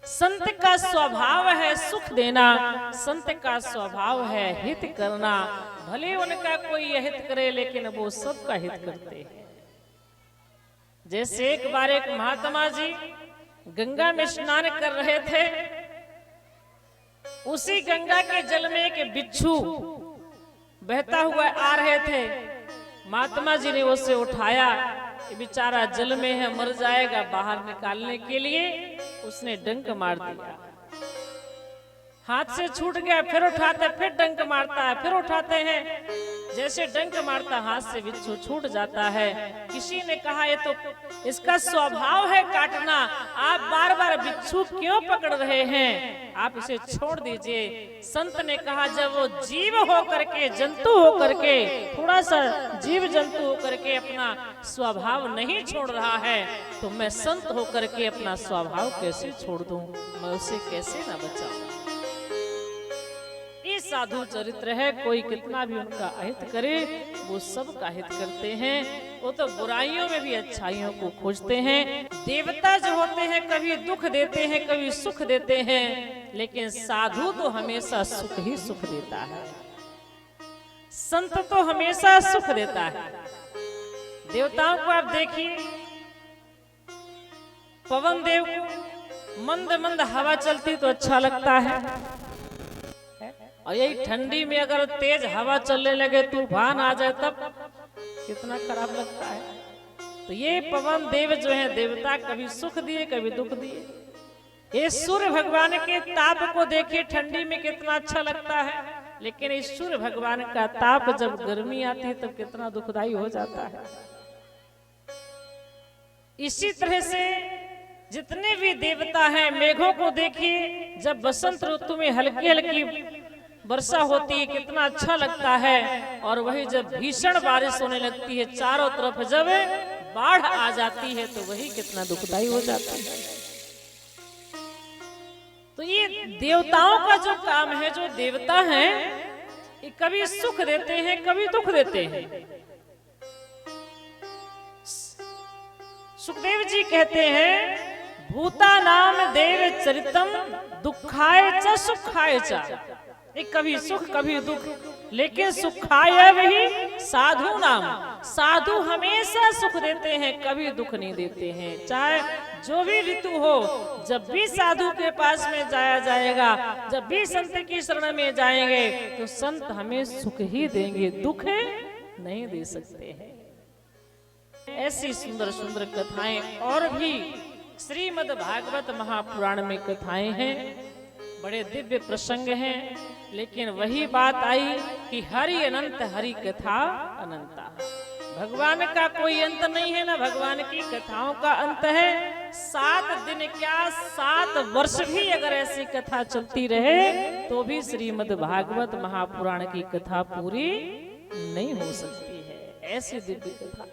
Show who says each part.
Speaker 1: संत का स्वभाव है सुख देना, संत का स्वभाव है हित करना। भले उनका कोई अहित करे लेकिन वो सबका हित करते हैं। जैसे एक बार एक महात्मा जी गंगा में स्नान कर रहे थे, उसी गंगा के जल में एक बिच्छू बहता हुआ आ रहे थे। महात्मा जी ने उसे उठाया, ये बेचारा जल में है, मर जाएगा। बाहर निकालने के लिए उसने डंक मार दिया, हाथ से छूट गया। फिर उठाते, फिर डंक मारता है, फिर उठाते हैं। जैसे डंक मारता हाथ से बिच्छू छूट जाता है। किसी ने कहा ये तो इसका स्वभाव है काटना, आप बार बार बिच्छू क्यों पकड़ रहे हैं, आप इसे छोड़ दीजिए। संत ने कहा जब वो जीव होकर के, जंतु होकर के, थोड़ा सा जीव जंतु होकर के अपना स्वभाव नहीं छोड़ रहा है, तो मैं संत होकर के अपना स्वभाव कैसे छोड़ दूं, मैं उसे कैसे ना बचाऊं। ये साधु चरित्र है। कोई कितना भी उनका अहित करे वो सबका हित करते हैं। वो तो बुराइयों में भी अच्छाइयों को खोजते हैं। देवता जो होते हैं कभी दुख देते हैं, कभी सुख देते हैं, लेकिन साधु तो हमेशा सुख ही सुख देता है। संत तो हमेशा सुख देता है। देवताओं को आप देखिए, पवन देव को मंद मंद हवा चलती तो अच्छा लगता है, और यही ठंडी में अगर तेज हवा चलने लगे, तूफान आ जाए, तब कितना खराब लगता है। तो ये पवन देव जो है देवता, कभी सुख दिए कभी दुख दिए। ये सूर्य भगवान के ताप को देखिए, ठंडी में कितना अच्छा लगता है, लेकिन इस सूर्य भगवान का ताप जब गर्मी आती है तब कितना दुखदाई हो जाता है। इसी तरह से जितने भी देवता हैं, मेघों को देखिए, जब बसंत ऋतु में हल्की हल्की वर्षा होती है कितना अच्छा लगता है, और वही जब भीषण बारिश होने लगती है, चारों तरफ जब बाढ़ आ जाती है, तो वही कितना दुखदाई हो जाता है। तो ये देवताओं का जो काम है, जो देवता हैं, ये कभी सुख देते हैं कभी दुख देते हैं। सुखदेव जी कहते हैं, भूता नाम देव चरितम दुखाय च सुखाय च। कभी सुख कभी दुख, लेकिन सुखाय वही साधु नाम। साधु हमेशा सुख देते हैं, कभी दुख नहीं देते हैं। चाहे जो भी ऋतु हो, जब भी साधु के पास में जाया जाएगा, जब भी संत की शरण में जाएंगे, तो संत हमें सुख ही देंगे, दुख नहीं दे सकते हैं। ऐसी सुंदर सुंदर कथाएं और भी श्रीमद् भागवत महापुराण में कथाएं हैं, बड़े दिव्य प्रसंग हैं। लेकिन वही बात आई कि हरि अनंत, हरि कथा अनंता। भगवान का कोई अंत नहीं है, ना भगवान की कथाओं का अंत है। 7 दिन क्या 7 वर्ष भी अगर ऐसी कथा चलती रहे, तो भी श्रीमद् भागवत महापुराण की कथा पूरी नहीं हो सकती है। ऐसी दिव्य कथा।